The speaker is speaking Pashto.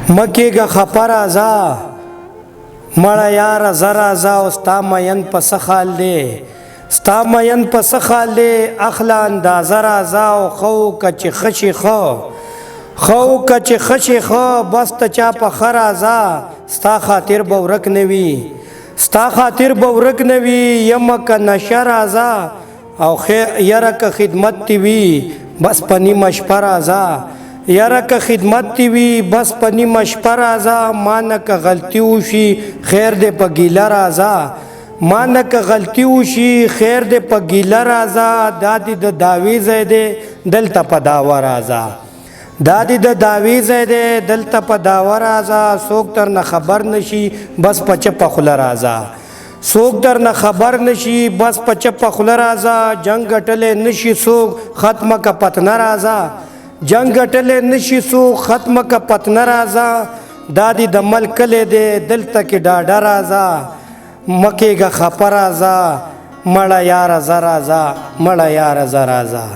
مکیگا خپر ازا مړه یار زرا ازا او ستا مین پس خال دی ستا مین پس خال دی اخلا اندازه رازا او خو کچ خشي خو کچ خشي خو بس ته چا په خر ازا ستا خاطر بورک نوي ستا خاطر بورک نوي یمک نشر ازا او خیر یرک خدمت تی وی بس پنی مشپر ازا یرک خدمت تی وی بس پنی مشپر ازا مانک غلطی وشي خیر دې په ګیلر ازا مانک غلطی وشي خیر دې په ګیلر ازا دادی د داوی زیده دلته په داور ازا دادی د داوی زیده دلته په داور ازا سوک تر نه خبر نشي بس پچ په خلر ازا سوک در نه خبر نشي بس پچ په خلر ازا جنگ ټله نشي سوک ختمه کا پتنر ازا جنگ ټله نشي سوک ختمه کا پتنر ازا دادی د ملک له دې دلته کې ډاډر ازا مکیگا خپر ازا مړه یار زرا ازا مړه یار زرا ازا